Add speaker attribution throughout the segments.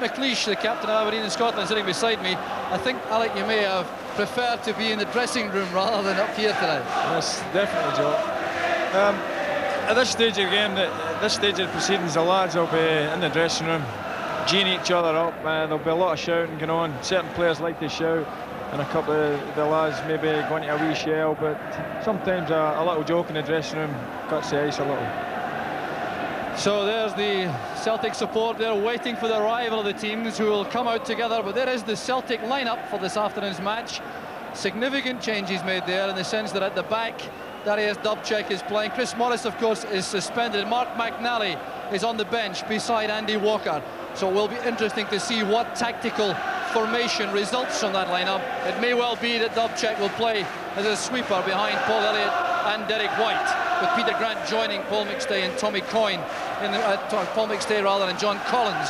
Speaker 1: McLeish, the captain of Aberdeen in Scotland, sitting beside me. I think, Alec, you may have preferred to be in the dressing room rather than up here tonight.
Speaker 2: Yes, definitely, Joe. At this stage of the game, at this stage of the proceedings, the lads will be in the dressing room, geeing each other up. There'll be a lot of shouting going on. Certain players like to shout, and a couple of the lads maybe going to a wee shell, but sometimes a little joke in the dressing room cuts the ice a little.
Speaker 1: So there's the Celtic support there waiting for the arrival of the teams who will come out together. But there is the Celtic lineup for this afternoon's match. Significant changes made there in the sense that at the back, Darius Dubček is playing. Chris Morris, of course, is suspended. Mark McNally is on the bench beside Andy Walker. So it will be interesting to see what tactical formation results from that lineup. It may well be that Dubček will play as a sweeper behind Paul Elliott and Derek White, with Peter Grant joining Paul McStay and Tommy Coyne Paul McStay rather, and John Collins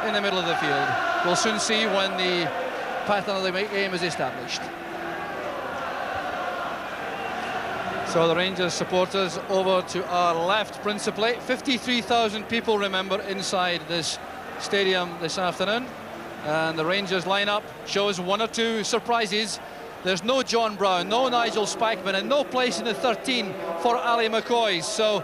Speaker 1: in the middle of the field. We'll soon see when the pattern of the game is established. So the Rangers supporters over to our left principally. 53,000 people, remember, inside this stadium this afternoon. And the Rangers lineup shows one or two surprises. There's no John Brown, no Nigel Spackman, and no place in the 13 for Ali McCoy. So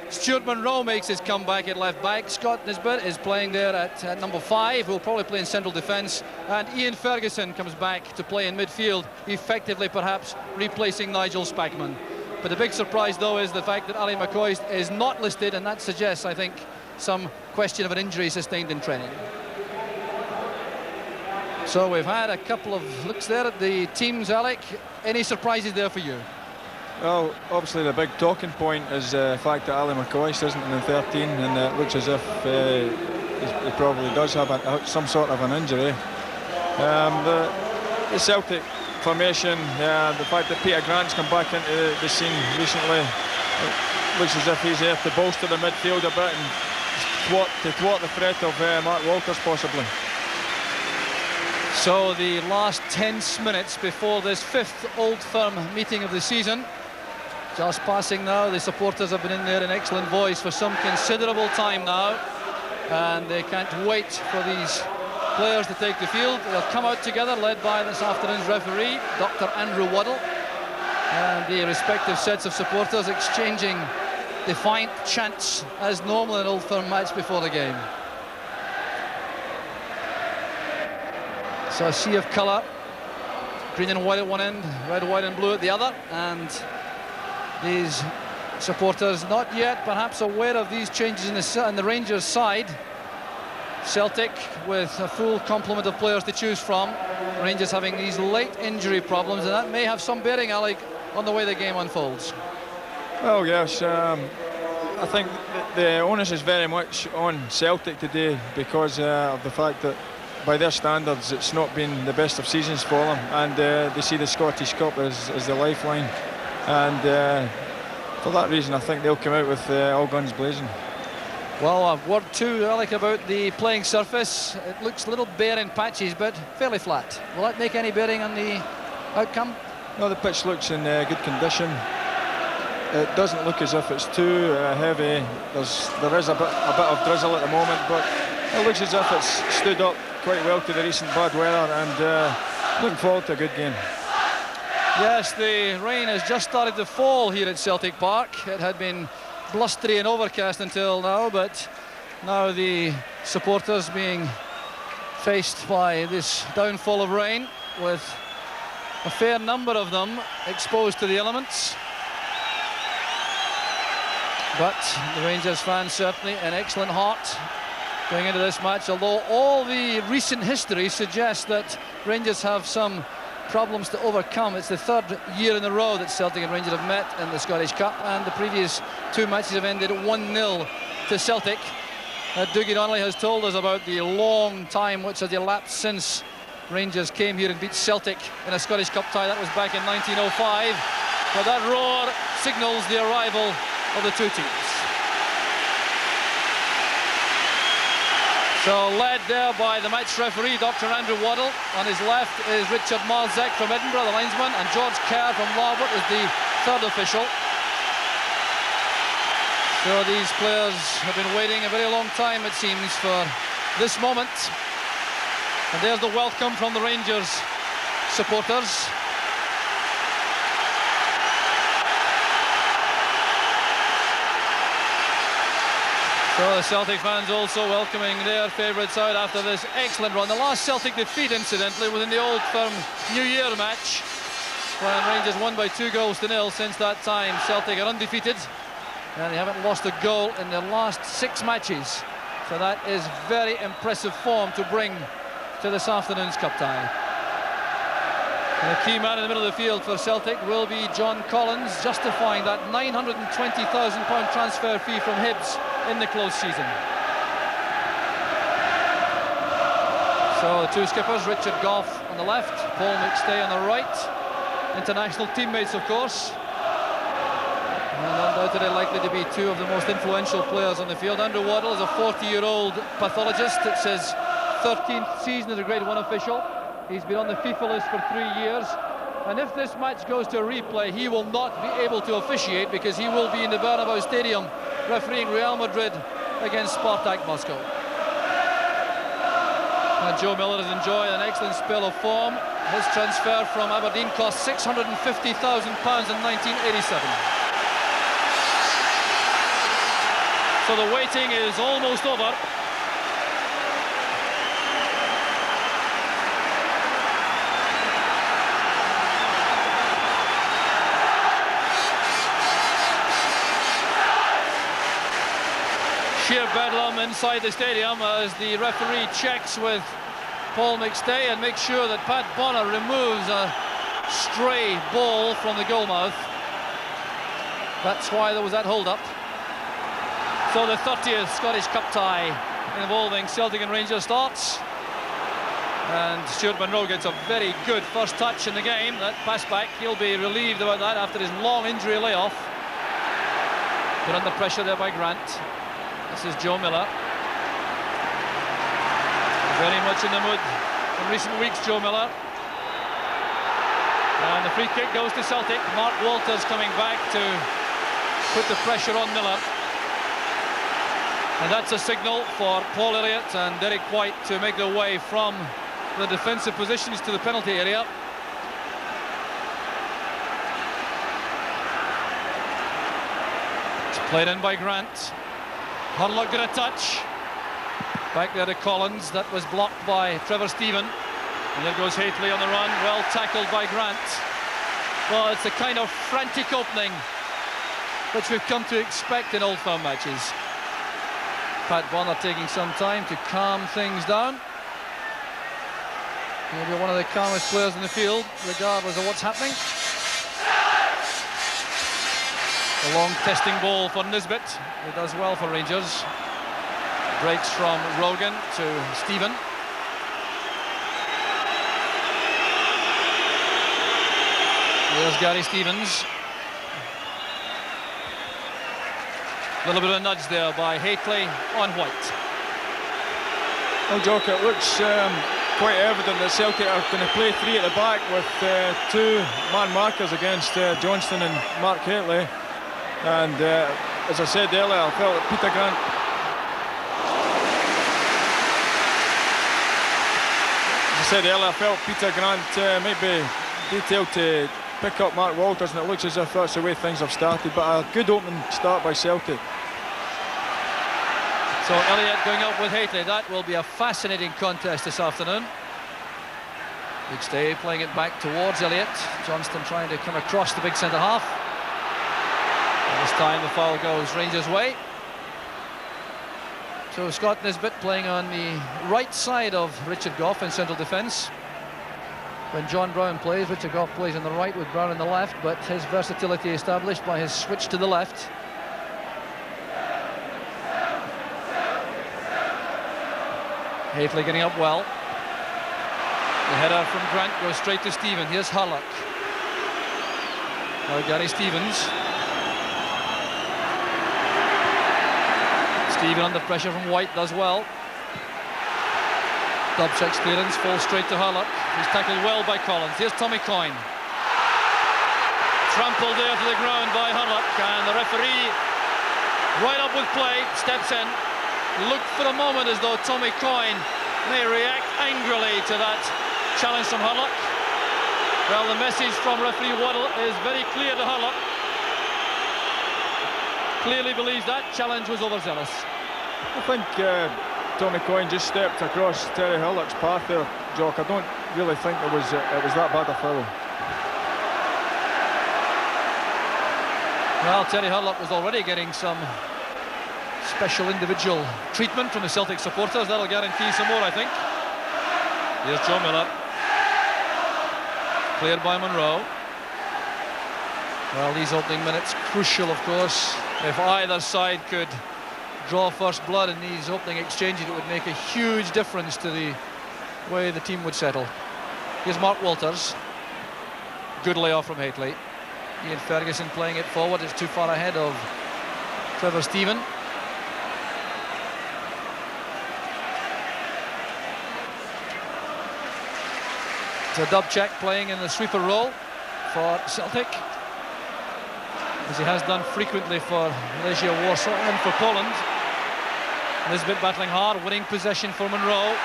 Speaker 1: Stuart Monroe makes his comeback at left back. Scott Nisbet is playing there at number 5, who'll probably play in central defence. And Ian Ferguson comes back to play in midfield, effectively perhaps replacing Nigel Spackman. But the big surprise, though, is the fact that Ali McCoy is not listed, and that suggests, I think, some question of an injury sustained in training. So we've had a couple of looks there at the teams, Alec. Any surprises there for you?
Speaker 2: Well, obviously the big talking point is the fact that Ali McCoy isn't in the 13, and it looks as if he probably does have some sort of an injury. The Celtic formation, the fact that Peter Grant's come back into the scene recently, it looks as if he's there to bolster the midfield a bit and thwart the threat of Mark Walters possibly.
Speaker 1: So the last tense minutes before this 5th Old Firm meeting of the season. Just passing now. The supporters have been in there in excellent voice for some considerable time now, and they can't wait for these players to take the field. They'll come out together, led by this afternoon's referee, Dr. Andrew Waddle, and the respective sets of supporters exchanging defiant chants as normal in an Old Firm match before the game. So a sea of colour, green and white at one end, red, white and blue at the other, and these supporters not yet perhaps aware of these changes in the Rangers side. Celtic with a full complement of players to choose from. Rangers having these late injury problems, and that may have some bearing, Alec, on the way the game unfolds.
Speaker 2: Well, yes, I think the onus is very much on Celtic today because of the fact that by their standards it's not been the best of seasons for them, and they see the Scottish Cup as the lifeline, and for that reason I think they'll come out with all guns blazing.
Speaker 1: Well, a word too, Alec, about the playing surface. It looks a little bare in patches, but fairly flat. Will that make any bearing on the outcome?
Speaker 2: No, the pitch looks in good condition. It doesn't look as if it's too heavy. There is a bit of drizzle at the moment, but it looks as if it's stood up quite well to the recent bad weather, and looking forward to a good game.
Speaker 1: Yes, the rain has just started to fall here at Celtic Park. It had been blustery and overcast until now, but now the supporters being faced by this downfall of rain, with a fair number of them exposed to the elements. But the Rangers fans certainly in excellent heart going into this match, although all the recent history suggests that Rangers have some problems to overcome. It's the 3rd year in a row that Celtic and Rangers have met in the Scottish Cup, and the previous 2 matches have ended 1-0 to Celtic. Dougie Donnelly has told us about the long time which has elapsed since Rangers came here and beat Celtic in a Scottish Cup tie. That was back in 1905. But that roar signals the arrival of the two teams. So led there by the match referee, Dr. Andrew Waddle. On his left is Richard Marzek from Edinburgh, the linesman, and George Kerr from Larbert is the 3rd official. So these players have been waiting a very long time, it seems, for this moment. And there's the welcome from the Rangers supporters. So the Celtic fans also welcoming their favourites out after this excellent run. The last Celtic defeat, incidentally, was in the Old Firm New Year match, when Rangers won by 2-0. Since that time, Celtic are undefeated, and they haven't lost a goal in their last 6 matches. So that is very impressive form to bring to this afternoon's cup tie. And the key man in the middle of the field for Celtic will be John Collins, justifying that £920,000 transfer fee from Hibs in the close season. So the two skippers, Richard Gough on the left, Paul McStay on the right. International teammates, of course. And undoubtedly likely to be two of the most influential players on the field. Andrew Waddle is a 40-year-old pathologist. It's his 13th season as a Grade 1 official. He's been on the FIFA list for 3 years. And if this match goes to a replay, he will not be able to officiate, because he will be in the Bernabeu Stadium refereeing Real Madrid against Spartak Moscow. And Joe Miller has enjoyed an excellent spell of form. His transfer from Aberdeen cost £650,000 in 1987. So the waiting is almost over. Sheer bedlam inside the stadium as the referee checks with Paul McStay and makes sure that Pat Bonner removes a stray ball from the goalmouth. That's why there was that hold-up. So the 30th Scottish Cup tie involving Celtic and Rangers starts. And Stuart Monroe gets a very good first touch in the game. That pass back, he'll be relieved about that after his long injury layoff. Put under pressure there by Grant. This is Joe Miller. Very much in the mood in recent weeks, Joe Miller. And the free kick goes to Celtic. Mark Walters coming back to put the pressure on Miller. And that's a signal for Paul Elliott and Derek White to make their way from the defensive positions to the penalty area. It's played in by Grant. Hurlock got a touch. Back there to Collins. That was blocked by Trevor Stephen. And there goes Haitley on the run. Well tackled by Grant. Well, it's the kind of frantic opening which we've come to expect in Old Firm matches. Pat Bonner taking some time to calm things down. Maybe one of the calmest players in the field, regardless of what's happening. A long testing ball for Nisbet, who does well for Rangers. Breaks from Rogan to Stephen. There's Gary Stevens. A little bit of a nudge there by Haitley on White.
Speaker 2: Well, Jock, it looks quite evident that Celtic are going to play 3 at the back with 2 man markers against Johnston and Mark Haitley. And as I said earlier, I felt that Peter Grant might be detailed to pick up Mark Walters, and it looks as if that's the way things have started. But a good opening start by Celtic.
Speaker 1: So Elliott going up with Haitley. That will be a fascinating contest this afternoon. McStay playing it back towards Elliott. Johnston trying to come across the big centre half. And this time the foul goes Rangers' way. So Scott Nisbet playing on the right side of Richard Gough in central defence. When John Brown plays, Richard Gough plays on the right with Brown on the left, but his versatility established by his switch to the left. Haitley getting up well. The header from Grant goes straight to Stephen. Here's Hurlock. Now Gary Stevens. Stephen under pressure from White, does well. Dubček's clearance falls straight to Hurlock. He's tackled well by Collins. Here's Tommy Coyne. Trampled there to the ground by Hurlock, and the referee, right up with play, steps in. Looked for a moment as though Tommy Coyne may react angrily to that challenge from Hurlock. Well, the message from referee Waddle is very clear to Hurlock. Clearly believes that challenge was overzealous.
Speaker 2: I think Tommy Coyne just stepped across Terry Hurlock's path there, Jock. I don't really think it was that bad a foul.
Speaker 1: Well, Terry Hurlock was already getting some special individual treatment from the Celtic supporters. That'll guarantee some more, I think. Here's Joe Miller. Cleared by Monroe. Well, these opening minutes crucial, of course. If either side could draw first blood in these opening exchanges, it would make a huge difference to the way the team would settle. Here's Mark Walters. Good layoff from Haitley. Ian Ferguson playing it forward. It's too far ahead of Trevor Stephen. It's a Dubček playing in the sweeper role for Celtic, as he has done frequently for Legia Warsaw and for Poland. Nisbet battling hard, winning possession for Monroe.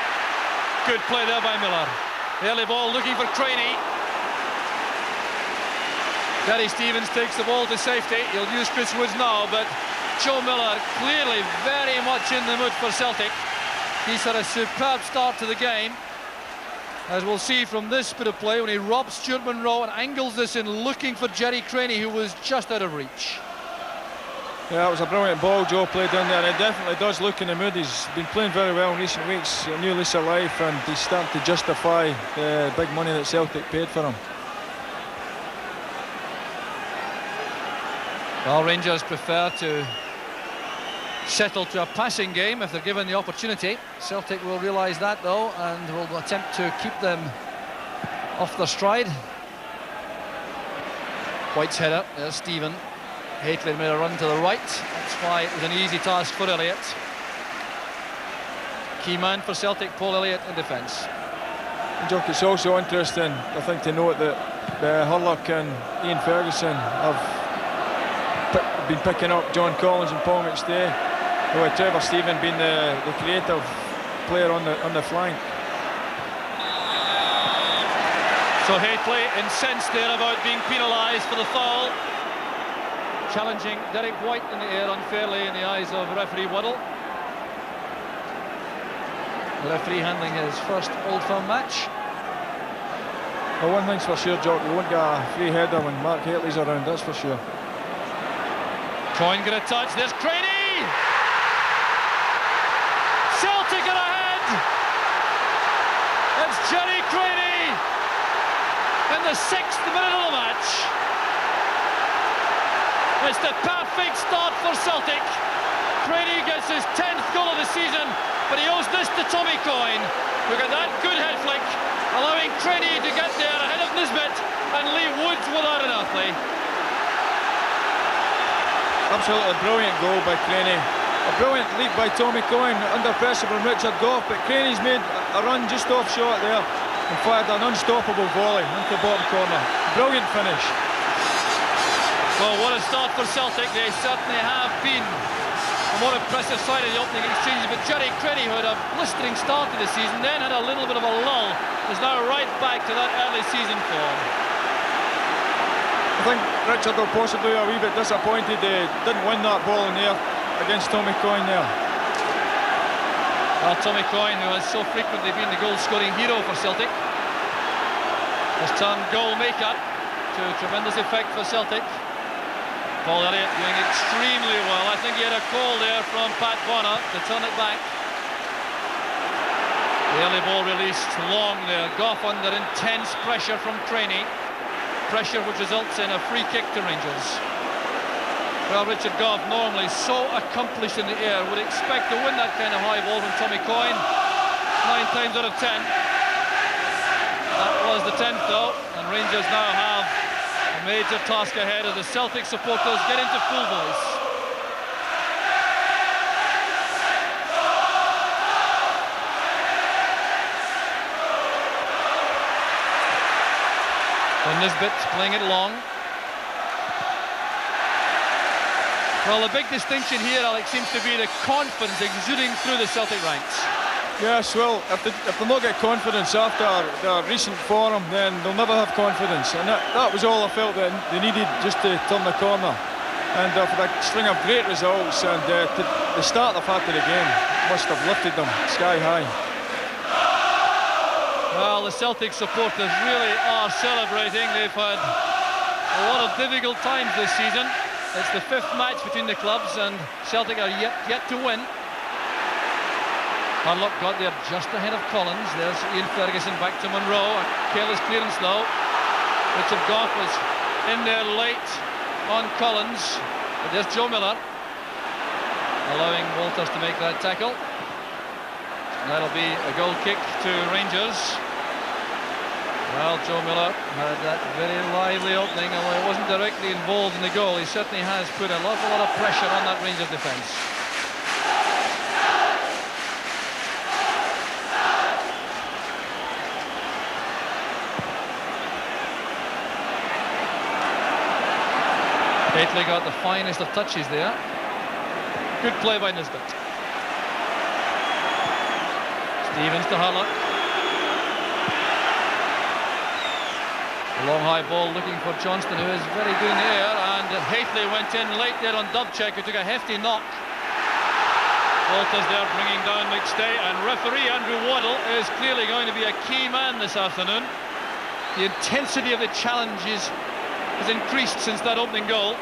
Speaker 1: Good play there by Miller. Early ball looking for Craney. Gary Stevens takes the ball to safety. He'll use Chris Woods now, but Joe Miller clearly very much in the mood for Celtic. He's had a superb start to the game, as we'll see from this bit of play when he robs Stuart Monroe and angles this in looking for Jerry Craney, who was just out of reach.
Speaker 2: Yeah, it was a brilliant ball Joe played in there, and he definitely does look in the mood. He's been playing very well in recent weeks, a new lease of life, and he's starting to justify the big money that Celtic paid for him.
Speaker 1: Well, Rangers prefer to settle to a passing game if they're given the opportunity. Celtic will realise that, though, and will attempt to keep them off their stride. White's header, there's Stephen. Haitley made a run to the right. That's why it was an easy task for Elliott. Key man for Celtic, Paul Elliott in defence.
Speaker 2: Jock, it's also interesting, I think, to note that Hurlock and Ian Ferguson have been picking up John Collins and Paul McStay, with Trevor Stephen being the creative player on the flank.
Speaker 1: So Haitley incensed there about being penalised for the foul, challenging Derek White in the air unfairly in the eyes of referee Waddle. The referee handling his first Old Firm match.
Speaker 2: Well, one thing's for sure, Jock, you won't get a free header when Mark Haitley's around, that's for sure.
Speaker 1: Coyne get a touch, there's Craney! Celtic are ahead! It's Jerry Craney in the 6th minute of the match. It's the perfect start for Celtic. Craney gets his 10th goal of the season, but he owes this to Tommy Coyne, who got that good head flick, allowing Craney to get there ahead of Nisbet and leave Woods without an earthly.
Speaker 2: Absolutely brilliant goal by Craney. A brilliant leap by Tommy Coyne under pressure from Richard Gough, but Craney's made a run just off shot there and fired an unstoppable volley into the bottom corner. Brilliant finish.
Speaker 1: Well, what a start for Celtic. They certainly have been a more impressive side of the opening exchange, but Jerry Craney, who had a blistering start to the season, then had a little bit of a lull, is now right back to that early season form.
Speaker 2: I think Richard will possibly be a wee bit disappointed he didn't win that ball in there against Tommy Coyne there.
Speaker 1: Well, Tommy Coyne, who has so frequently been the goal-scoring hero for Celtic, has turned goal maker to tremendous effect for Celtic. Paul Elliott doing extremely well. I think he had a call there from Pat Bonner to turn it back. The early ball released long there. Gough under intense pressure from Craney. Pressure which results in a free kick to Rangers. Well, Richard Gough, normally so accomplished in the air, would expect to win that kind of high ball from Tommy Coyne 9 times out of 10. That was the 10th though, and Rangers now have a major task ahead as the Celtic supporters get into full voice. Nisbet playing it long. Well, the big distinction here, Alex, seems to be the confidence exuding through the Celtic ranks.
Speaker 2: Yes, well, if they not get confidence after their recent form, then they'll never have confidence. And that was all I felt that they needed just to turn the corner. And for a string of great results, and the start they've had to the game must have lifted them sky high.
Speaker 1: Well, the Celtic supporters really are celebrating. They've had a lot of difficult times this season. It's the 5th match between the clubs, and Celtic are yet to win. Harlock got there just ahead of Collins. There's Ian Ferguson back to Monroe. A careless clearance though. Richard Goff was in there late on Collins. But there's Joe Miller allowing Walters to make that tackle. That'll be a goal kick to Rangers. Well, Joe Miller had that very lively opening, although he wasn't directly involved in the goal. He certainly has put a lot of pressure on that Rangers defence. Gately got the finest of touches there. Good play by Nisbet. Stevens to Harlock. A long high ball looking for Johnston, who is very good in the air, and Gately went in late there on Dubček, who took a hefty knock. Walters there bringing down McStay, and referee Andrew Waddle is clearly going to be a key man this afternoon. The intensity of the challenges has increased since that opening goal.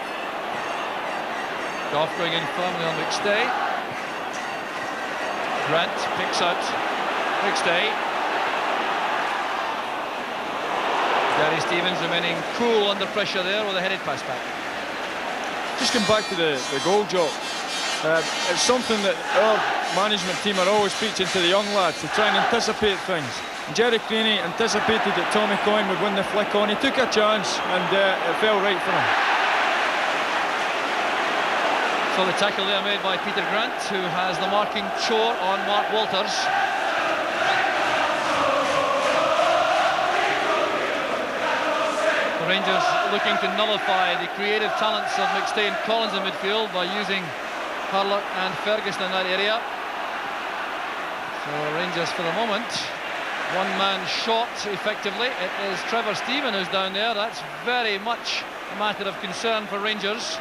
Speaker 1: Goff going in firmly on McStay. Grant picks out McStay. Gary Stevens remaining cool under pressure there with a headed pass back.
Speaker 2: Just come back to the goal job. It's something that our management team are always preaching to the young lads, to try and anticipate things. Jerry Creaney anticipated that Tommy Coyne would win the flick on. He took a chance, and it fell right for him.
Speaker 1: So the tackle there made by Peter Grant, who has the marking chore on Mark Walters. The Rangers looking to nullify the creative talents of McStay and Collins in midfield by using Harlock and Ferguson in that area. So Rangers for the moment, one man short effectively. It is Trevor Steven who's down there. That's very much a matter of concern for Rangers,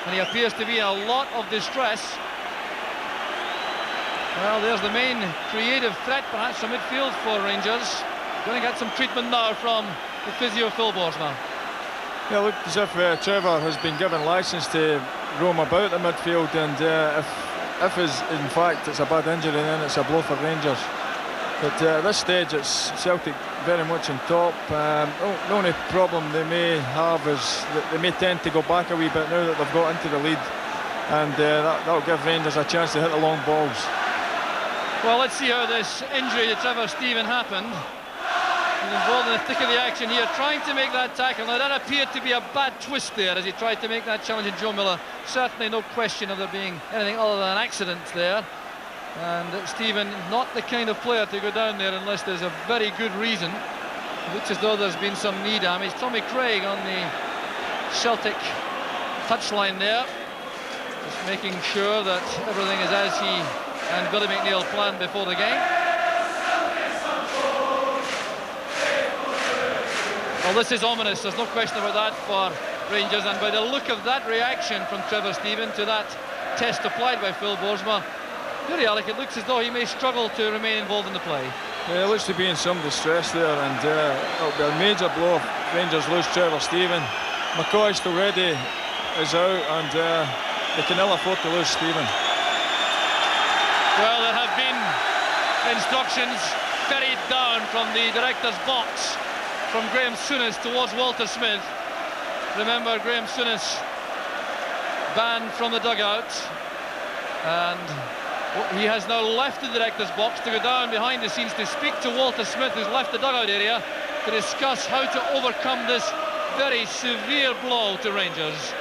Speaker 1: and he appears to be in a lot of distress. Well, there's the main creative threat perhaps from midfield for Rangers. Going to get some treatment now from the physio Phil Borsma.
Speaker 2: Yeah, it looked as if Trevor has been given licence to roam about the midfield, and if in fact it's a bad injury, then it's a blow for Rangers. But at this stage, it's Celtic very much on top. The only problem they may have is that they may tend to go back a wee bit now that they've got into the lead, and that'll give Rangers a chance to hit the long balls.
Speaker 1: Well, let's see how this injury to Trevor Steven happened. He's involved in the thick of the action here, trying to make that tackle. Now, that appeared to be a bad twist there as he tried to make that challenge in Joe Miller. Certainly no question of there being anything other than an accident there. And Steven, not the kind of player to go down there unless there's a very good reason. It looks as though there's been some knee damage. Tommy Craig on the Celtic touchline there, just making sure that everything is as he and Billy McNeil planned before the game. Well, this is ominous, there's no question about that for Rangers, and by the look of that reaction from Trevor Steven to that test applied by Phil Borsma, Yuri Alec, it looks as though he may struggle to remain involved in the play.
Speaker 2: Yeah, it looks to be in some distress there, and it'll be a major blow if Rangers lose Trevor Steven. McCoy still ready, is out, and they can ill afford to lose Steven.
Speaker 1: Well, there have been instructions ferried down from the director's box from Graham Souness towards Walter Smith. Remember, Graham Souness banned from the dugout, and he has now left the director's box to go down behind the scenes to speak to Walter Smith, who's left the dugout area, to discuss how to overcome this very severe blow to Rangers.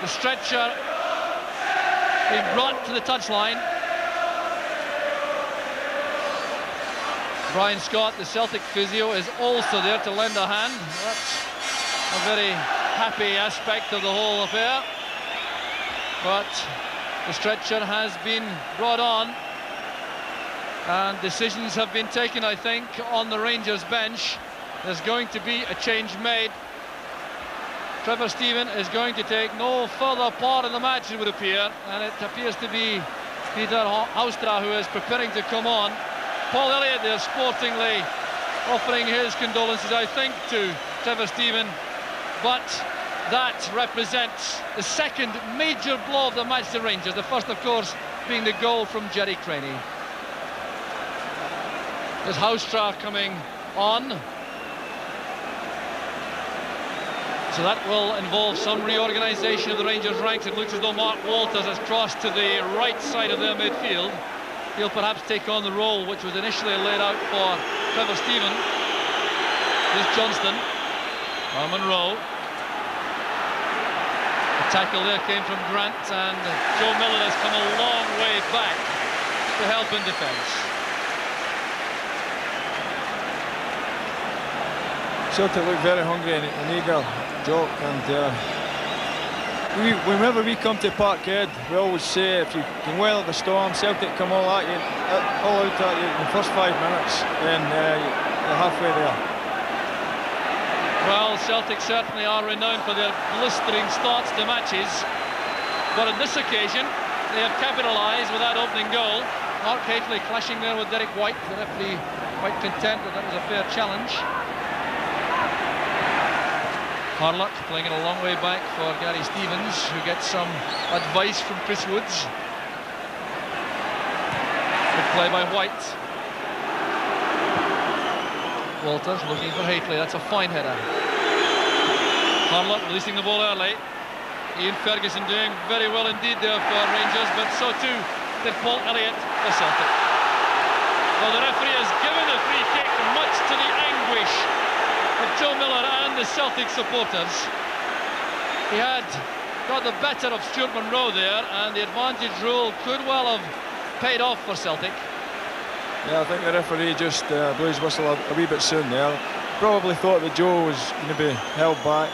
Speaker 1: The stretcher being brought to the touchline. Brian Scott, the Celtic physio, is also there to lend a hand. That's a very happy aspect of the whole affair. But the stretcher has been brought on. And decisions have been taken, I think, on the Rangers bench. There's going to be a change made. Trevor Steven is going to take no further part in the match, it would appear, and it appears to be Peter Haustra who is preparing to come on. Paul Elliott there sportingly offering his condolences, I think, to Trevor Steven, but that represents the second major blow of the match to Rangers. The first, of course, being the goal from Jerry Craney. There's Haustra coming on. So that will involve some reorganisation of the Rangers ranks. It looks as though Mark Walters has crossed to the right side of their midfield. He'll perhaps take on the role which was initially laid out for Trevor Steven. Here's Johnston. Monroe. The tackle there came from Grant, and Joe Miller has come a long way back to help in defence.
Speaker 2: Celtic look very hungry and eager, Joe, and whenever we come to Parkhead, we always say if you can weather the storm, Celtic come all out at you in the first 5 minutes, and you're halfway there.
Speaker 1: Well, Celtic certainly are renowned for their blistering starts to matches, but on this occasion they have capitalised with that opening goal. Mark Hafley clashing there with Derek White, the referee quite content that that was a fair challenge. Harlock playing it a long way back for Gary Stevens, who gets some advice from Chris Woods. Good play by White. Walters looking for Hafley, that's a fine header. Harlock releasing the ball early. Ian Ferguson doing very well indeed there for Rangers, but so too did Paul Elliott for Celtic. Well, the referee has given the free kick, much to the anguish of Joe Miller and the Celtic supporters. He had got the better of Stuart Monroe there, and the advantage rule could well have paid off for Celtic.
Speaker 2: Yeah, I think the referee just blew his whistle a wee bit soon there. Probably thought that Joe was going to be held back,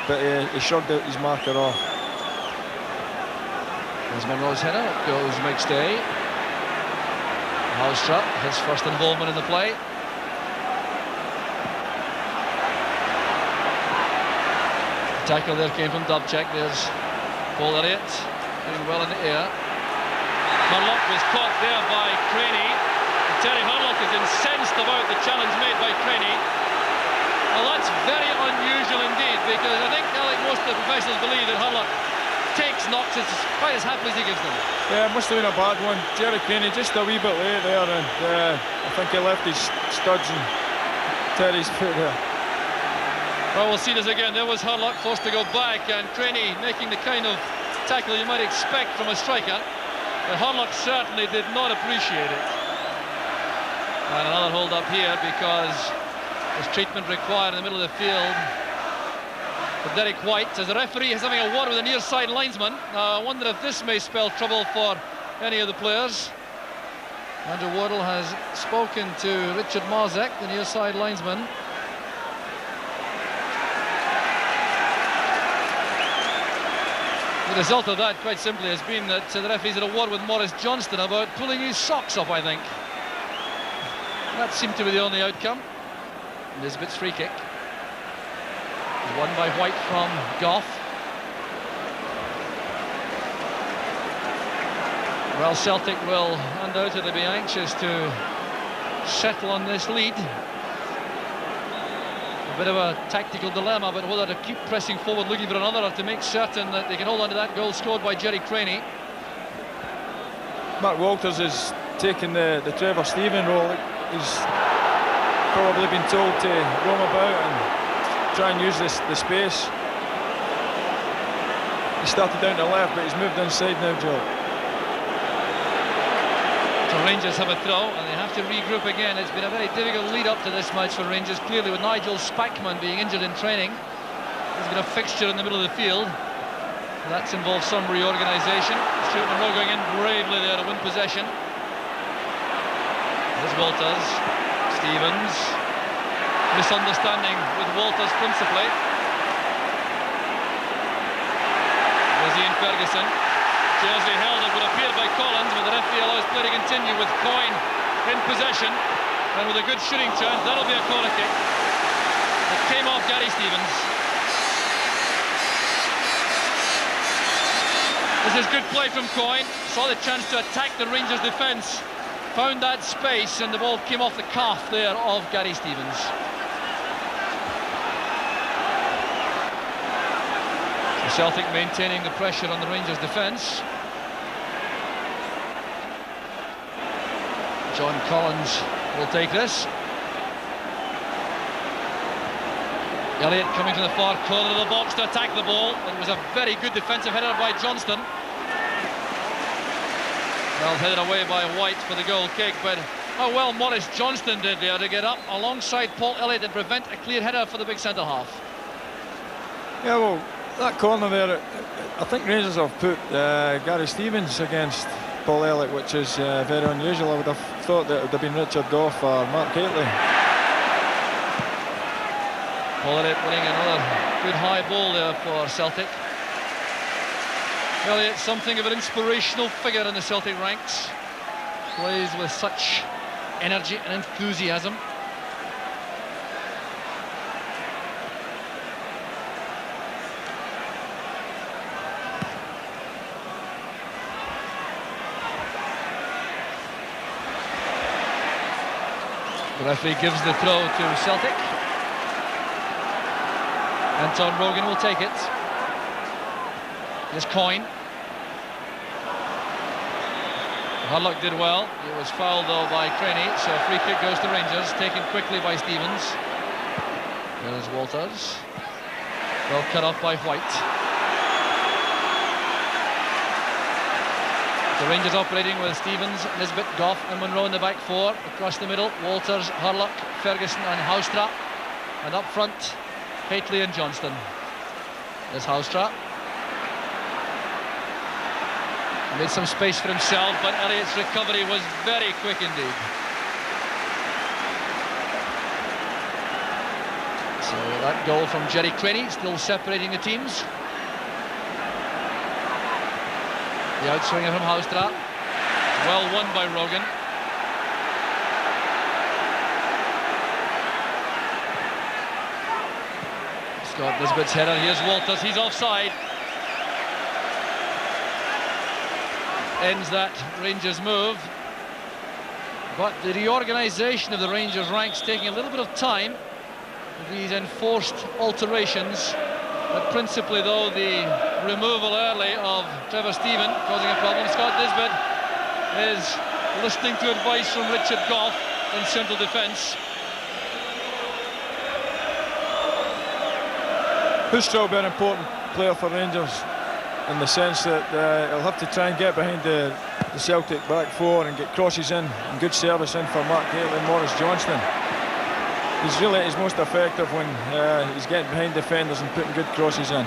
Speaker 2: but he shrugged out his marker off.
Speaker 1: There's Monroe's header, it goes McStay. Haustra, his first involvement in the play. Tackle there came from Dubček. There's Paul Elliott doing well in the air. Harlock was caught there by Craney. And Terry Harlock is incensed about the challenge made by Craney. Well, that's very unusual indeed, because I think, like most of the professionals, believe that Harlock takes knocks quite as happily as he gives them.
Speaker 2: Yeah, it must have been a bad one. Jerry Craney just a wee bit late there, and I think he left his studs in Terry's foot there.
Speaker 1: Well, we'll see this again. There was Harlock forced to go back, and Craney making the kind of tackle you might expect from a striker. But Harlock certainly did not appreciate it. And another hold up here because there's treatment required in the middle of the field for Derek White, as the referee is having a word with the near side linesman. I wonder if this may spell trouble for any of the players. Andrew Wardle has spoken to Richard Marzek, the near side linesman. The result of that, quite simply, has been that the referee's had a word with Maurice Johnston about pulling his socks up, I think. That seemed to be the only outcome. Nisbet's free kick. Won by White from Goff. Well, Celtic will undoubtedly be anxious to settle on this lead. A bit of a tactical dilemma, but whether to keep pressing forward looking for another or to make certain that they can hold on to that goal scored by Jerry Craney.
Speaker 2: Mark Walters is taking the Trevor Steven role. He's probably been told to roam about and try and use the space. He started down to the left, but he's moved inside now, Joe.
Speaker 1: So Rangers have a throw, and they have to regroup again. It's been a very difficult lead up to this match for Rangers, clearly, with Nigel Spackman being injured in training. There's been a fixture in the middle of the field. That's involved some reorganisation. Stuart Monroe going in bravely there to win possession. There's Walters. Stevens. Misunderstanding with Walters principally. There's Ian Ferguson. Jersey held, it would appear, by Collins, but the referee allows play to continue with Coyne in possession, and with a good shooting chance, that'll be a corner kick. It came off Gary Stevens. This is good play from Coyne. Saw the chance to attack the Rangers defence. Found that space, and the ball came off the calf there of Gary Stevens. So Celtic maintaining the pressure on the Rangers defence. John Collins will take this. Elliott coming to the far corner of the box to attack the ball. It was a very good defensive header by Johnston. Well headed away by White for the goal kick, but how well Maurice Johnston did there to get up alongside Paul Elliott and prevent a clear header for the big centre-half.
Speaker 2: Yeah, well, that corner there, I think Rangers have put Gary Stevens against Paul Elliott, which is very unusual. I would have thought that it would have been Richard Gough or Mark Haitley.
Speaker 1: Paul Elliott winning another good high ball there for Celtic. Elliott, something of an inspirational figure in the Celtic ranks. Plays with such energy and enthusiasm. The referee gives the throw to Celtic. Anton Rogan will take it. Here's Coyne. Harlock did well. He was fouled though by Craney, so a free kick goes to Rangers, taken quickly by Stevens. There's Walters. Well cut off by White. The Rangers operating with Stevens, Nisbet, Gough and Monroe in the back four. Across the middle, Walters, Harlock, Ferguson and Houstra. And up front, Haitley and Johnston. There's Houstra. Made some space for himself, but Elliott's recovery was very quick indeed. So that goal from Jerry Craney still separating the teams. The outswinger from Houstra. Well won by Rogan. Scott Nisbet's header. Here's Walters. He's offside. Ends that Rangers move. But the reorganisation of the Rangers ranks taking a little bit of time with these enforced alterations. But principally, though, the removal early of Trevor Stephen causing a problem. Scott Nisbet is listening to advice from Richard Gough in central defence.
Speaker 2: Houstra will be an important player for Rangers in the sense that he'll have to try and get behind the Celtic back four and get crosses in and good service in for Mark Haitley and Maurice Johnston. He's really at his most effective when he's getting behind defenders and putting good crosses in.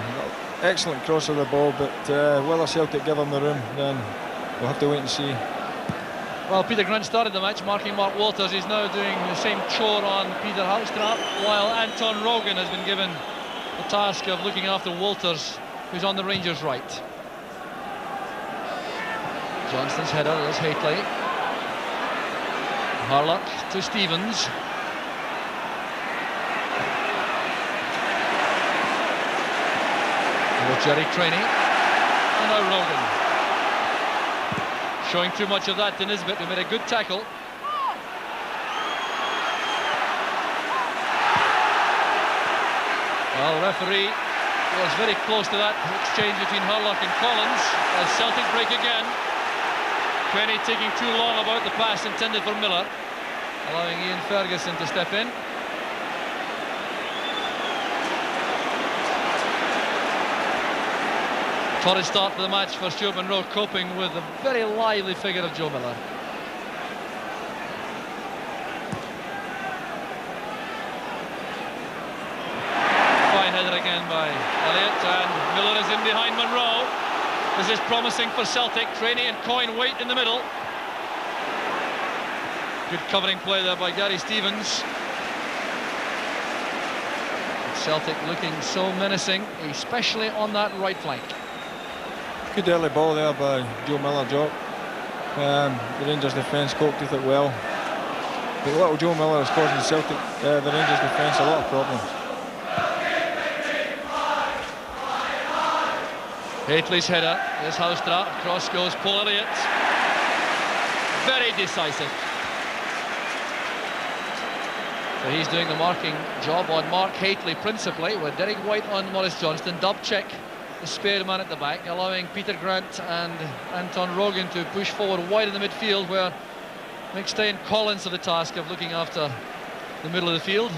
Speaker 2: Excellent cross of the ball, but whether Celtic give him the room, then we'll have to wait and see.
Speaker 1: Well, Peter Grant started the match marking Mark Walters. He's now doing the same chore on Peter Houstra, while Anton Rogan has been given the task of looking after Walters, who's on the Rangers' right. Johnston's header, there's Haitley. Harlock to Stevens. With Jerry Craney. And now Rogan. Showing too much of that to Nisbet, who made a good tackle. Well, the referee was very close to that exchange between Harlock and Collins as Celtic break again. Craney taking too long about the pass intended for Miller, allowing Ian Ferguson to step in. Torrid start to the match for Stuart Monroe, coping with the very lively figure of Joe Miller. Fine header again by Elliott, and Miller is in behind Monroe. This is promising for Celtic. Craney and Coyne wait in the middle. Good covering play there by Gary Stevens. Celtic looking so menacing, especially on that right flank.
Speaker 2: Good early ball there by Joe Miller, Joe. The Rangers defence coped with it well. But little Joe Miller is causing the Rangers defence a lot of problems.
Speaker 1: Haitley's header, there's Haustra, across goes Paul Elliott. Very decisive. So he's doing the marking job on Mark Haitley principally, with Derek White on Maurice Johnston. Dubček, the spare man at the back, allowing Peter Grant and Anton Rogan to push forward wide in the midfield, where McStay and Collins have the task of looking after the middle of the field.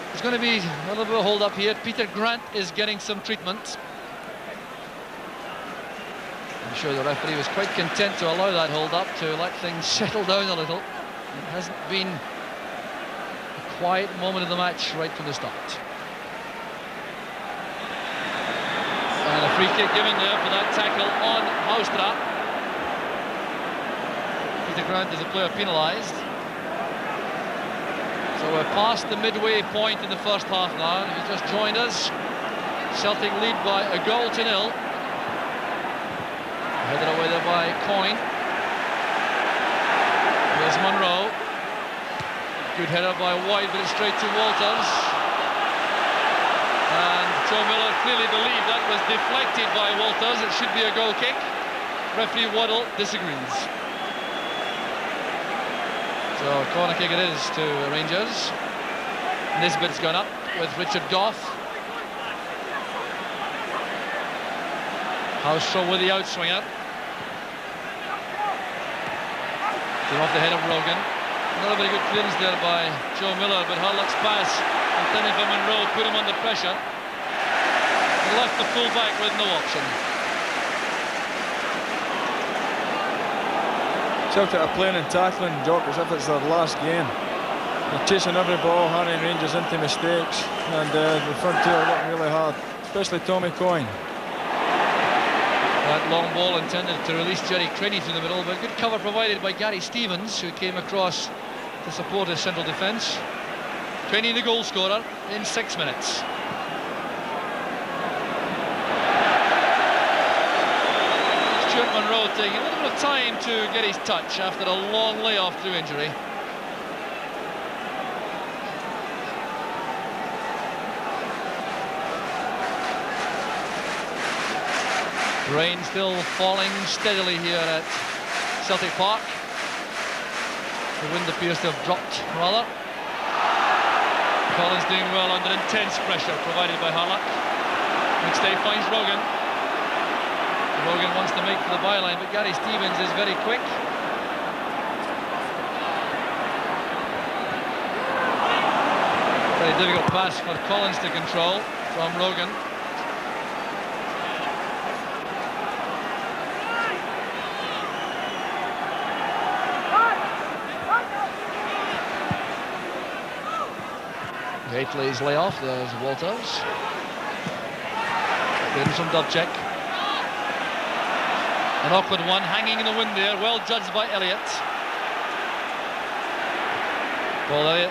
Speaker 1: There's going to be a little bit of a hold up here. Peter Grant is getting some treatment. I'm sure the referee was quite content to allow that hold up, to let things settle down a little. It hasn't been a quiet moment of the match right from the start. And a free kick given there for that tackle on Haustra. Peter Grant is a player penalised. So we're past the midway point in the first half now. If you just joined us, Celtic lead by a goal to nil. Headed away there by Coyne. Here's Monroe. Good header by White, but it's straight to Walters. And Joe Miller clearly believed that was deflected by Walters. It should be a goal kick. Referee Waddle disagrees. So corner kick it is to Rangers. Nisbet's gone up with Richard Goff. Haustra with the outswinger. Came off the head of Rogan. Another very good clearance there by Joe Miller, but Hurlock's pass intended for Monroe put him under pressure. He left the full back with no option.
Speaker 2: Celtic are playing and tackling, Jock, as if it's their last game. They're chasing every ball, hurrying Rangers into mistakes, and the front two are working really hard, especially Tommy Coyne.
Speaker 1: That long ball intended to release Jerry Crenny through the middle, but good cover provided by Gary Stevens, who came across to support his central defence. Crenny the goal scorer in 6 minutes. Stuart Monroe taking a little bit of time to get his touch after a long layoff through injury. Rain still falling steadily here at Celtic Park. The wind appears to have dropped rather. Collins doing well under intense pressure provided by Harlock. McStay finds Rogan. Rogan wants to make for the byline, but Gary Stevens is very quick. Very difficult pass for Collins to control from Rogan. Haitley's layoff, there's Walters. In from Dubček. An awkward one, hanging in the wind there, well judged by Elliott. Peter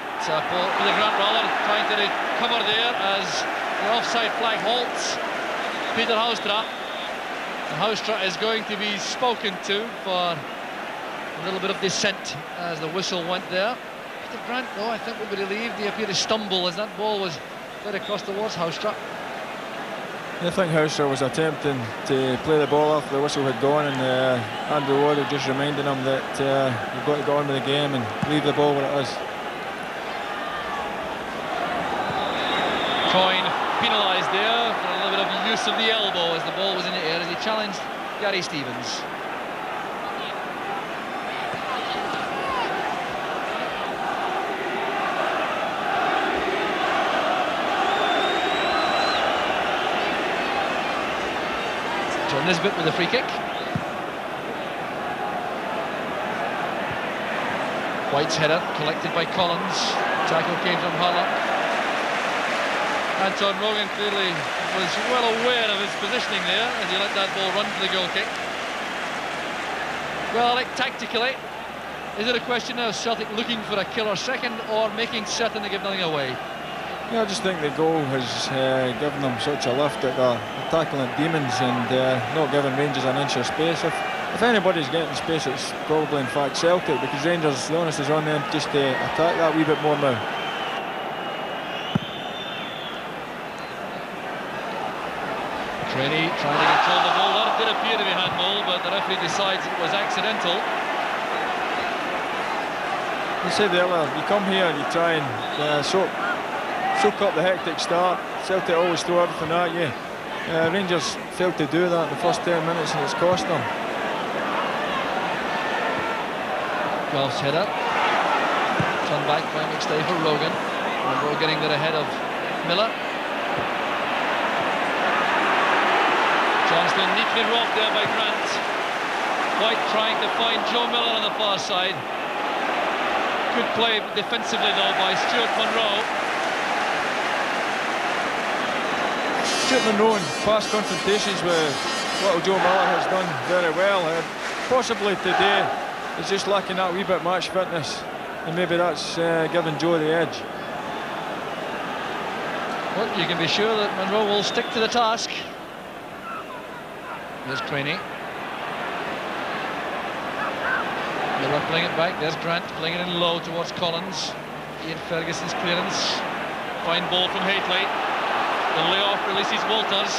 Speaker 1: Grant rather, trying to recover there as the offside flag halts Peter Haustra. And Haustra is going to be spoken to for a little bit of dissent as the whistle went there. Peter Grant, though, I think will be relieved. He appeared to stumble as that ball was led across towards Haustra.
Speaker 2: I think Haustra was attempting to play the ball off the whistle had gone, and Andrew Waddle just reminding him that you've got to go on with the game and leave the ball where it is.
Speaker 1: Coyne penalised there for a little bit of use of the elbow as the ball was in the air as he challenged Gary Stevens. Nisbet with a free kick. White's header collected by Collins. Tackle came from Harlock. Anton Rogan clearly was well aware of his positioning there as he let that ball run for the goal kick. Well, Alec, tactically, is it a question of Celtic looking for a killer second or making certain to give nothing away?
Speaker 2: Yeah, I just think the goal has given them such a lift that they're tackling demons and not giving Rangers an inch of space. If If anybody's getting space, it's probably in fact Celtic, because Rangers, the onus is on them just to attack that wee bit more now.
Speaker 1: Craney trying to control the ball. That did appear to be handball, but the referee decides it was accidental.
Speaker 2: You said earlier, you come here and you try and soak up the hectic start. Celtic always throw everything at you. Rangers failed to do that in the first 10 minutes, and it's cost them.
Speaker 1: Golf's header. Turned back by McStay for Rogan. Monroe getting there ahead of Miller. Johnston neatly robbed there by Grant. White trying to find Joe Miller on the far side. Good play defensively though by Stuart Monroe.
Speaker 2: Stuart Monroe in past confrontations with little Joe Miller has done very well. Possibly today he's just lacking that wee bit match fitness, and maybe that's giving Joe the edge.
Speaker 1: Well, you can be sure that Monroe will stick to the task. There's Craney. Miller playing it back. There's Grant playing it in low towards Collins. Ian Ferguson's clearance. Fine ball from Haitley. The layoff releases Walters.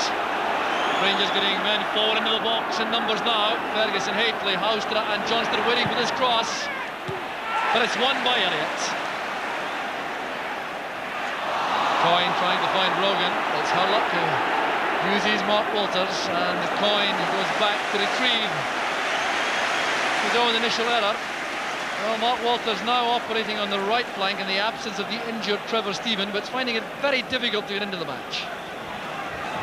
Speaker 1: Rangers getting men forward into the box in numbers now. Ferguson, Haitley, Houstra and Johnston waiting for this cross. But it's won by Elliott. Coyne trying to find Rogan. It's Hurlock who uses Mark Walters, and Coyne goes back to retrieve his own initial error. Well, Mark Walters now operating on the right flank in the absence of the injured Trevor Stephen, but finding it very difficult to get into the match.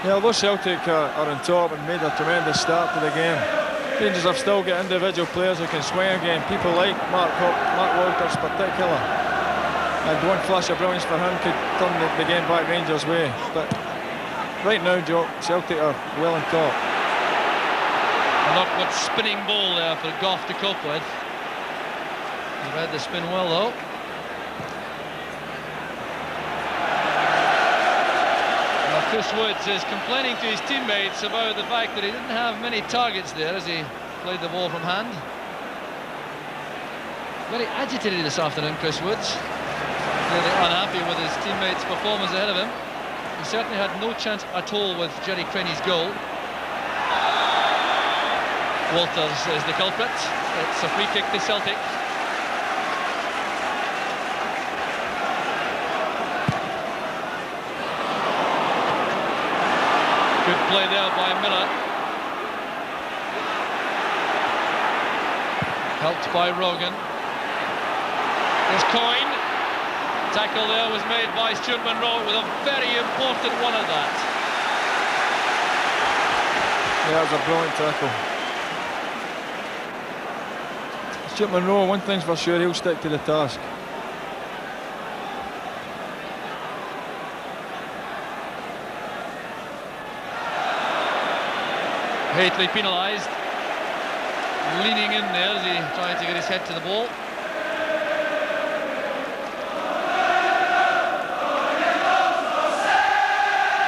Speaker 2: Yeah, although Celtic are on top and made a tremendous start to the game, Rangers have still got individual players who can swing again. People like Mark Walters in particular. And one flash of brilliance for him could turn the game back Rangers' way. But right now, Joe, Celtic are well on top.
Speaker 1: An awkward spinning ball there for Goff to cope with. He read the spin well, though. Now, Chris Woods is complaining to his teammates about the fact that he didn't have many targets there as he played the ball from hand. Very agitated this afternoon, Chris Woods. Clearly unhappy with his teammates' performance ahead of him. He certainly had no chance at all with Jerry Craney's goal. Walters is the culprit. It's a free kick to Celtic. Good play there by Miller. Helped by Rogan. There's Coyne. Tackle there was made by Stuart Monroe with a very important one at that.
Speaker 2: Yeah, that was a brilliant tackle. Stuart Monroe, one thing's for sure, he'll stick to the task.
Speaker 1: Haitley penalised. Leaning in there as he tried to get his head to the ball.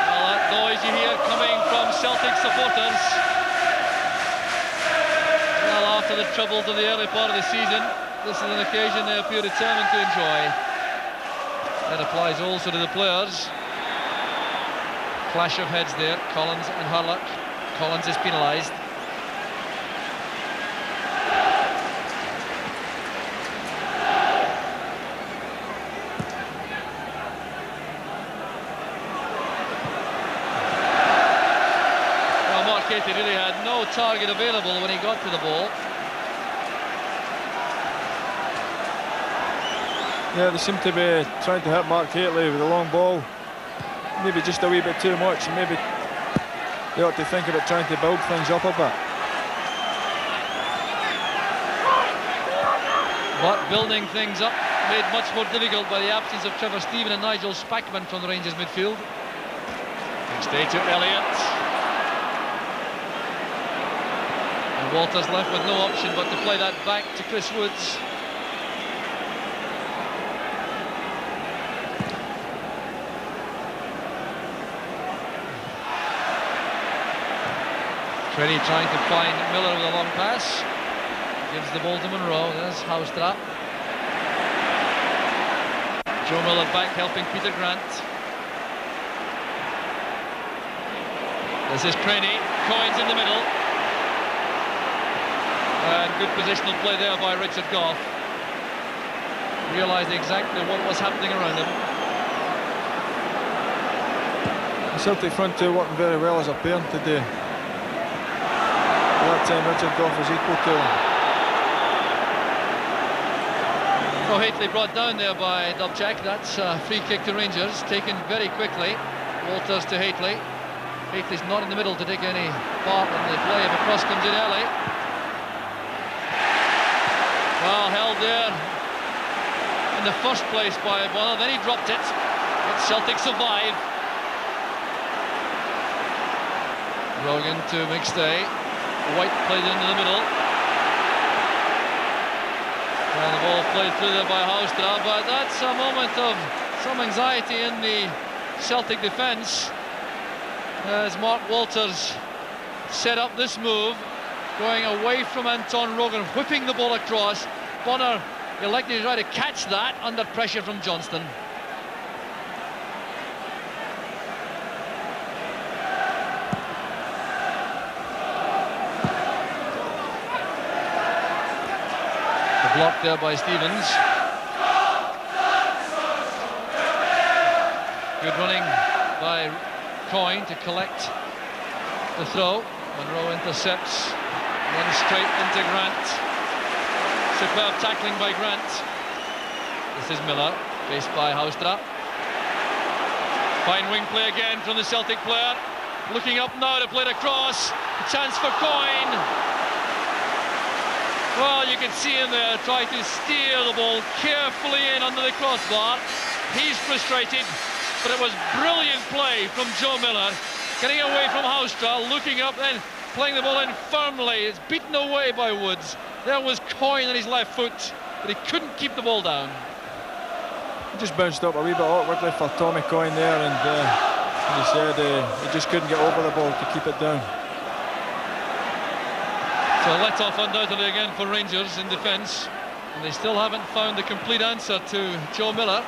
Speaker 1: Well, that noise you hear coming from Celtic supporters. Well, after the troubles of the early part of the season, this is an occasion they appear determined to enjoy. That applies also to the players. Clash of heads there, Collins and Hurlock. Collins is penalised. Well, Mark Haitley really had no target available when he got to the ball.
Speaker 2: Yeah, they seem to be trying to hit Mark Haitley with a long ball. Maybe just a wee bit too much, and maybe they ought to think about trying to build things up a bit.
Speaker 1: But building things up made much more difficult by the absence of Trevor Stephen and Nigel Spackman from the Rangers midfield. Next day to Elliott. And Walters left with no option but to play that back to Chris Woods. Crenny trying to find Miller with a long pass. Gives the ball to Monroe. There's Houstra. Joe Miller back helping Peter Grant. This is Crenny. Coyne's in the middle. And good positional play there by Richard Gough. Realised exactly what was happening around him.
Speaker 2: The Celtic front two working very well as a pair today. At that time Richard Gough was equal to him.
Speaker 1: Oh, Haitley brought down there by Dubček. That's a free kick to Rangers, taken very quickly. Walters to Haitley. Haitley's not in the middle to take any part in the play if a cross comes in early. Well, held there in the first place by Bonner, then he dropped it. But Celtic survive. Rogan to McStay. White played into the middle. And the ball played through there by Houstra, but that's a moment of some anxiety in the Celtic defence as Mark Walters set up this move, going away from Anton Rogan, whipping the ball across. Bonner elected to try to catch that under pressure from Johnston. Blocked there by Stevens. Good running by Coyne to collect the throw. Monroe intercepts, then straight into Grant. Superb tackling by Grant. This is Miller, faced by Houstra. Fine wing play again from the Celtic player. Looking up now to play it across. A chance for Coyne. Well, you can see him there try to steer the ball carefully in under the crossbar. He's frustrated, but it was brilliant play from Joe Miller, getting away from Houstra, looking up, then playing the ball in firmly. It's beaten away by Woods. There was Coyne on his left foot, but he couldn't keep the ball down.
Speaker 2: He just bounced up a wee bit awkwardly for Tommy Coyne there, and he said he just couldn't get over the ball to keep it down.
Speaker 1: So let off undoubtedly again for Rangers in defence, and they still haven't found the complete answer to Joe Miller.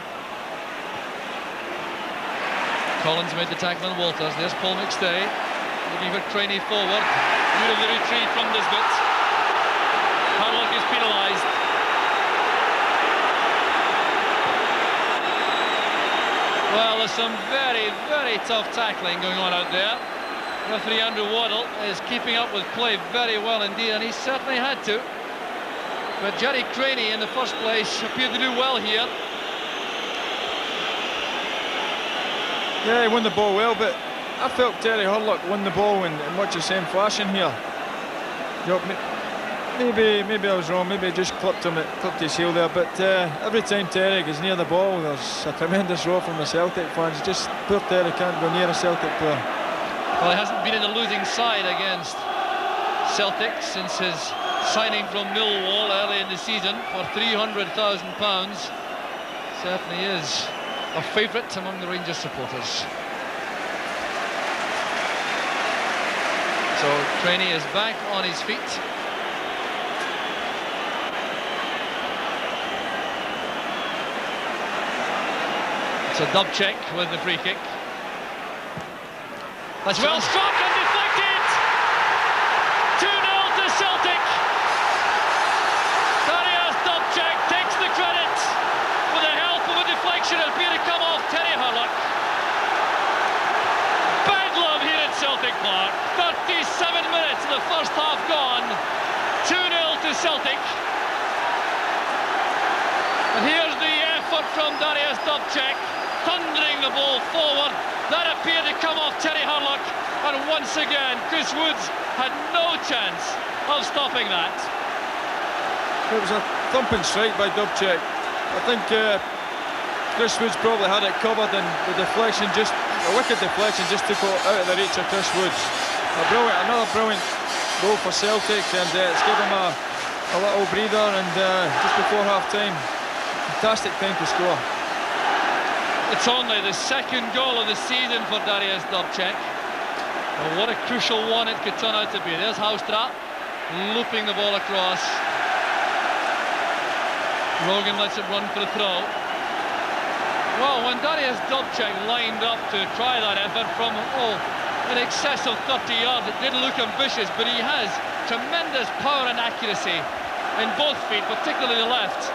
Speaker 1: Collins made the tackle on Walters. There's Paul McStay looking for Crenny forward. Beautifully retrieved from Nisbet. Harlock is penalised. Well, there's some very, very tough tackling going on out there. Referee Andrew Waddle is keeping up with play very well indeed, and he certainly had to. But Jerry Crenny in the first place appeared to do well here.
Speaker 2: Yeah, he won the ball well, but I felt Terry Hurlock won the ball in much the same fashion here. You know, maybe I was wrong, maybe I just clipped his heel there, but every time Terry gets near the ball, there's a tremendous roar from the Celtic fans. Just poor Terry can't go near a Celtic player.
Speaker 1: Well, he hasn't been in the losing side against Celtic since his signing from Millwall early in the season for £300,000. Certainly is a favourite among the Rangers supporters. So Crenny is back on his feet. It's a Dubček with the free kick. That's well struck and deflected. 2-0 to Celtic. Darius Dubček takes the credit for the help of a deflection. It appeared to come off Terry Hurlock. Bad love here at Celtic Park. 37 minutes of the first half gone. 2-0 to Celtic. And here's the effort from Darius Dubček, thundering the ball forward. That appeared to come off Terry Hurlock, and once again Chris Woods had no chance of stopping that.
Speaker 2: It was a thumping strike by Dubček. I think Chris Woods probably had it covered, and the deflection, just a wicked deflection, just took it out of the reach of Chris Woods. Another brilliant goal for Celtic, and it's given him a little breather, and just before half-time, fantastic time to score.
Speaker 1: It's only the second goal of the season for Darius Dubček. Well, what a crucial one it could turn out to be. There's Houstra looping the ball across. Rogan lets it run for the throw. Well, when Darius Dobchak lined up to try that effort from, in excess of 30 yards, it did look ambitious, but he has tremendous power and accuracy in both feet, particularly the left,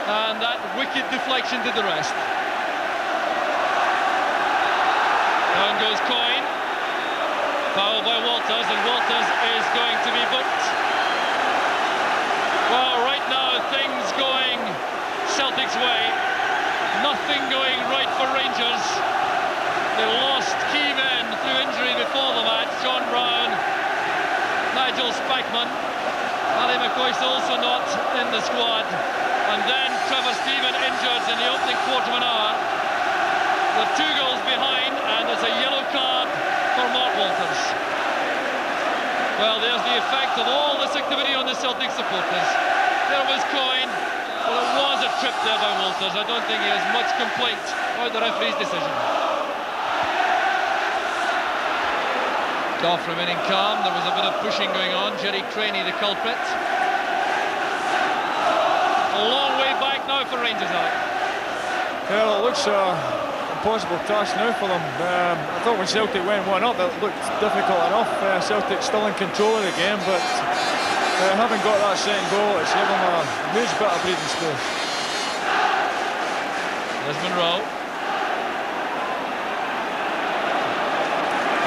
Speaker 1: and that wicked deflection did the rest. Down goes Coyne. Foul by Walters, and Walters is going to be booked. Well, right now things going Celtic's way. Nothing going right for Rangers. They lost key men through injury before the match. John Brown, Nigel Spackman, Ali McCoy's also not in the squad. And then Trevor Steven injured in the opening quarter of an hour. They're 2 goals behind, and there's a yellow card for Mark Walters. Well, there's the effect of all this activity on the Celtic supporters. There was Coyne. Well, it was a trip there by Walters. I don't think he has much complaint about the referee's decision. Goff remaining calm. There was a bit of pushing going on. Jerry Craney, the culprit. A long way back now for Rangers, Alec.
Speaker 2: Well, it looks impossible task now for them. I thought when Celtic went 1 up, it looked difficult enough. Celtic still in control of the game, but having got that second goal, it's given them a huge bit of breathing space.
Speaker 1: There's Monroe.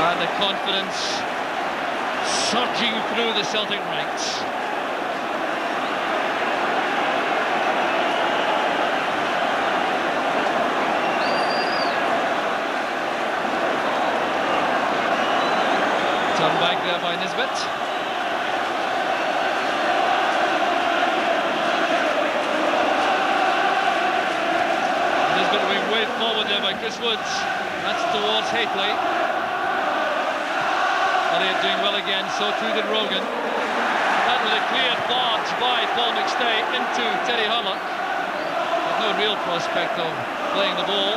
Speaker 1: And the confidence surging through the Celtic ranks. Turn back there by Nisbet. Nisbet being way forward there by Chris Woods. That's towards Hateley. Elliott doing well again, so too did Rogan. That was a clear barge by Paul McStay into Teddy Hurlock. With no real prospect of playing the ball.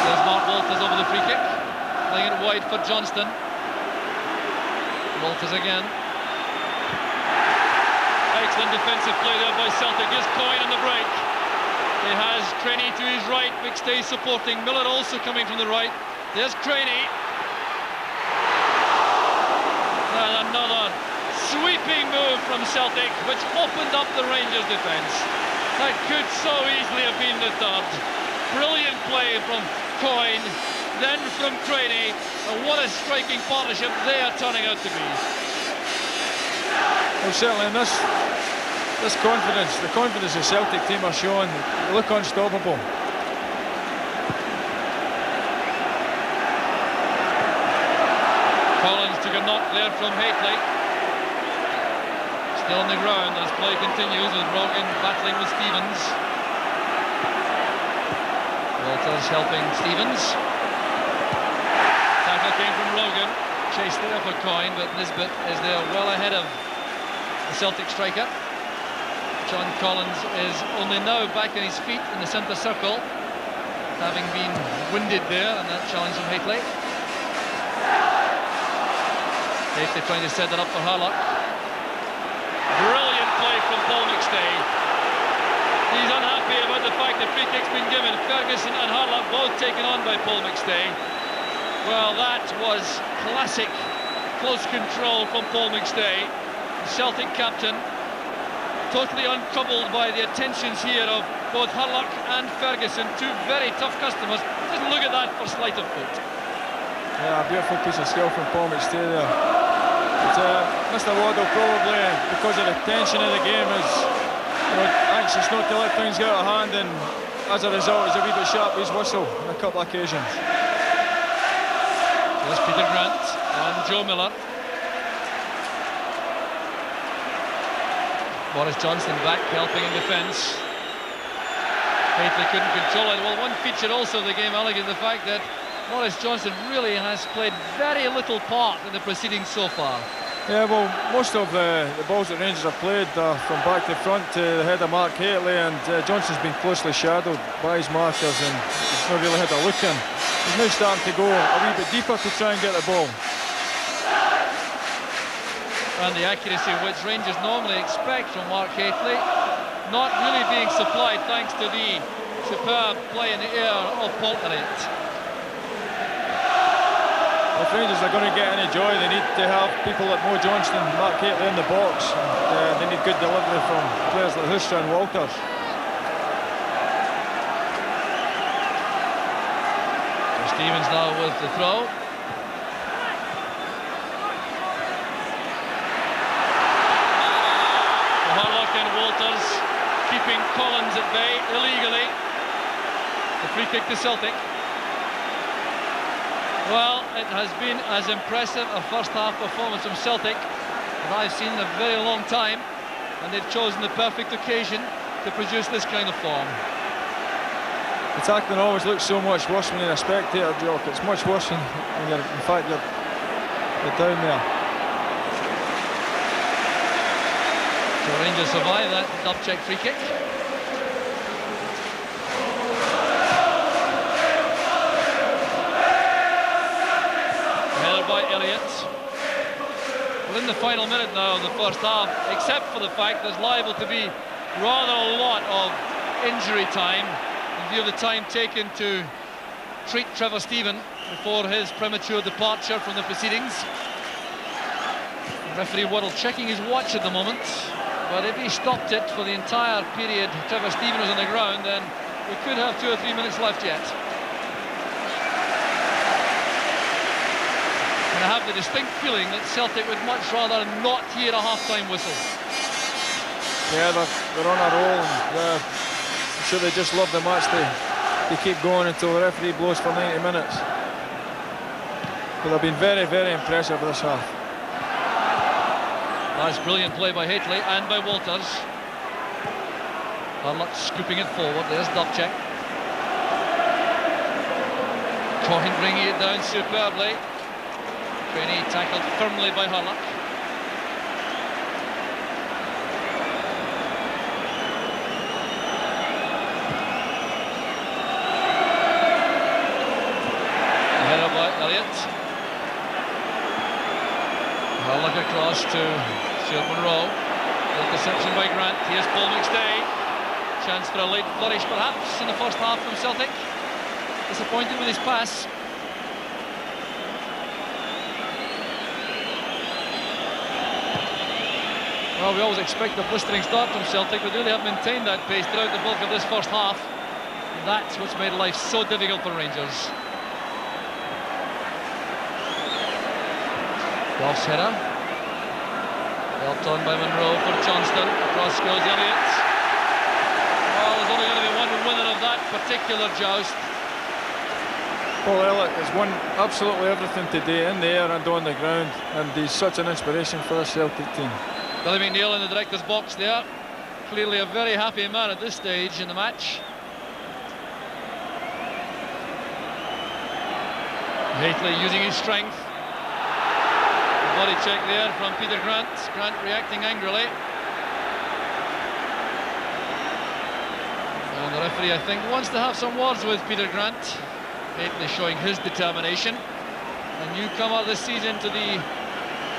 Speaker 1: There's Mark Walters over the free kick. Playing it wide for Johnston. Walters again. Excellent defensive play there by Celtic. Here's Coyne on the break. He has Craney to his right, McStay supporting, Miller also coming from the right. There's Craney. And another sweeping move from Celtic, which opened up the Rangers' defence. That could so easily have been the third. Brilliant play from Coyne, then from Craney, and what a striking partnership they are turning out to be.
Speaker 2: Well, certainly in this confidence, the confidence the Celtic team are showing, they look unstoppable.
Speaker 1: Collins took a knock there from Hateley. Still on the ground as play continues with Rogan battling with Stevens. Walters helping Stevens. Tackle came from Rogan. Chased there for Coyne, but Nisbet is there well ahead of the Celtic striker. John Collins is only now back on his feet in the centre circle, having been winded there in that challenge from Hateley. Hateley trying to set it up for Hurlock. Brilliant play from Paul McStay. He's unhappy about the fact the free kick's been given. Ferguson and Hurlock both taken on by Paul McStay. Well, that was classic close control from Paul McStay, the Celtic captain. Totally untroubled by the attentions here of both Hurlock and Ferguson, 2 very tough customers. Just look at that for sleight of foot.
Speaker 2: Yeah, a beautiful piece of skill from Paul McStay there. But, Mr. Waddle probably, because of the tension of the game, is anxious not to let things get out of hand, and as a result, he's a wee bit sharp with his whistle on a couple of occasions.
Speaker 1: There's Peter Grant and Joe Miller. Boris Johnston back, helping in defence. Hateley couldn't control it. Well, one feature also of the game, Alec, is the fact that Boris Johnston really has played very little part in the proceedings so far.
Speaker 2: Yeah, well, most of the balls that Rangers have played are from back to front to the head of Mark Hateley, and Johnson's been closely shadowed by his markers and he's not really had a look in. He's now starting to go a wee bit deeper to try and get the ball.
Speaker 1: And the accuracy which Rangers normally expect from Mark Hateley not really being supplied thanks to the superb play in the air of Polterate.
Speaker 2: If Rangers are going to get any joy, they need to have people like Mo Johnston and Mark Hateley in the box. And, they need good delivery from players like Hustra and Walters.
Speaker 1: So Stevens now with the throw. Harlock and Walters keeping Collins at bay illegally. The free kick to Celtic. Well, it has been as impressive a first-half performance from Celtic as I've seen in a very long time, and they've chosen the perfect occasion to produce this kind of form.
Speaker 2: Attacking always looks so much worse when you're a spectator, Jock. It's much worse when you're, in fact, you're down there.
Speaker 1: So Rangers survive that Dubček free kick. Headed by Elliott. We're in the final minute now of the first half, except for the fact there's liable to be rather a lot of injury time in view of the time taken to treat Trevor Steven before his premature departure from the proceedings. Referee Waddle checking his watch at the moment, but if he stopped it for the entire period Trevor Steven was on the ground, then we could have 2 or 3 minutes left yet. And I have the distinct feeling that Celtic would much rather not hear a half-time whistle.
Speaker 2: Yeah, they're on a roll, and I'm sure they just love the match. They keep going until the referee blows for 90 minutes. But they've been very, very impressive this half.
Speaker 1: Nice brilliant play by Hateley and by Walters. Harlock scooping it forward. There's Dubček. Coyne bringing it down superbly. Craney tackled firmly by Harlock. Header by Elliott. Harlock across to Stuart Monroe. Interception by Grant. Here's Paul McStay. Chance for a late flourish perhaps in the first half from Celtic. Disappointed with his pass. Well, we always expect a blistering start from Celtic, but really have maintained that pace throughout the bulk of this first half. And that's what's made life so difficult for Rangers. Goff's header. Helped on by Monroe for Johnston. Across goes Elliott. Well, there's only going to be one winner of that particular joust.
Speaker 2: Paul Elliott has won absolutely everything today, in the air and on the ground, and he's such an inspiration for the Celtic team.
Speaker 1: Billy McNeil in the director's box there. Clearly a very happy man at this stage in the match. Hateley using his strength. Body check there from Peter Grant. Grant reacting angrily. And the referee, I think, wants to have some words with Peter Grant. Hateley showing his determination. A newcomer this season to the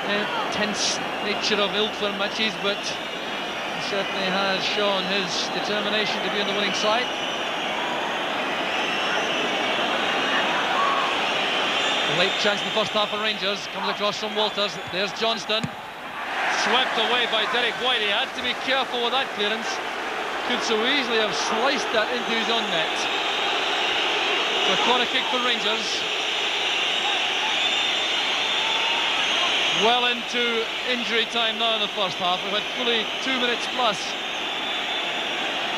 Speaker 1: intense nature of Ilford matches, but he certainly has shown his determination to be on the winning side. A late chance in the first half for Rangers. Comes across from Walters. There's Johnston. Swept away by Derek White. He had to be careful with that clearance. Could so easily have sliced that into his own net. So a corner kick for Rangers. Well into injury time now in the first half. We've had fully 2 minutes plus.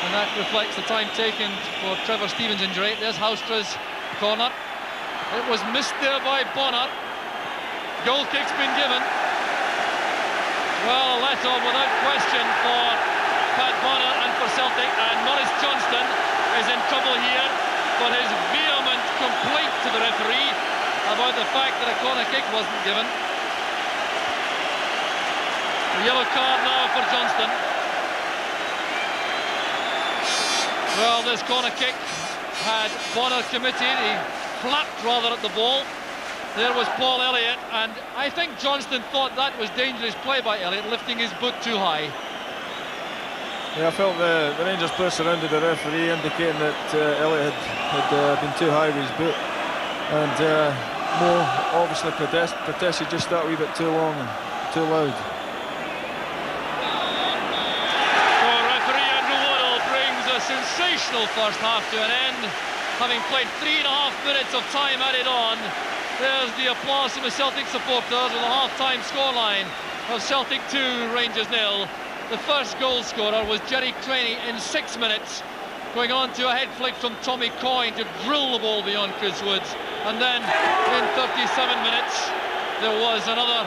Speaker 1: And that reflects the time taken for Trevor Steven's injury. There's Houstra's corner. It was missed there by Bonner. Goal kick's been given. Well, a let-off without question for Pat Bonner and for Celtic. And Maurice Johnston is in trouble here for his vehement complaint to the referee about the fact that a corner kick wasn't given. A yellow card now for Johnston. Well, this corner kick had Bonner committed. He flapped rather at the ball. There was Paul Elliott, and I think Johnston thought that was dangerous play by Elliott, lifting his boot too high.
Speaker 2: Yeah, I felt the Rangers player surrounded the referee, indicating that Elliott had been too high with his boot, and Mo obviously protested just that wee bit too long and too loud.
Speaker 1: So referee Andrew Waddle brings a sensational first half to an end, having played 3.5 minutes of time added on. There's the applause from the Celtic supporters with a half-time scoreline of Celtic 2, Rangers 0. The first goal scorer was Jerry Craney in 6 minutes, going on to a head flick from Tommy Coyne to drill the ball beyond Chris Woods. And then in 37 minutes, there was another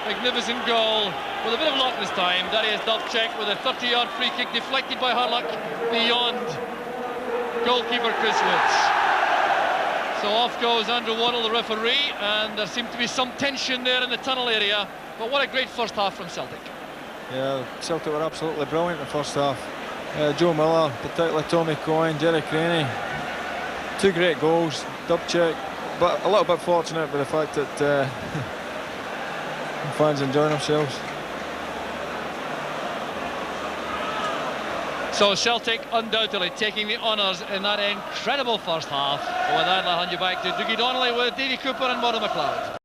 Speaker 1: magnificent goal with a bit of luck this time. Darius Dubček with a 30-yard free kick deflected by Hurlock beyond goalkeeper Chris Woods. So off goes Andrew Waddle, the referee, and there seemed to be some tension there in the tunnel area. But what a great first half from Celtic.
Speaker 2: Yeah, Celtic were absolutely brilliant in the first half. Joe Miller, particularly Tommy Coyne, Jerry Craney. 2 great goals, Dubček, but a little bit fortunate with the fact that fans enjoying themselves.
Speaker 1: So Celtic undoubtedly taking the honours in that incredible first half. With that, I'll hand you back to Dougie Donnelly with Davy Cooper and Murdo McLeod.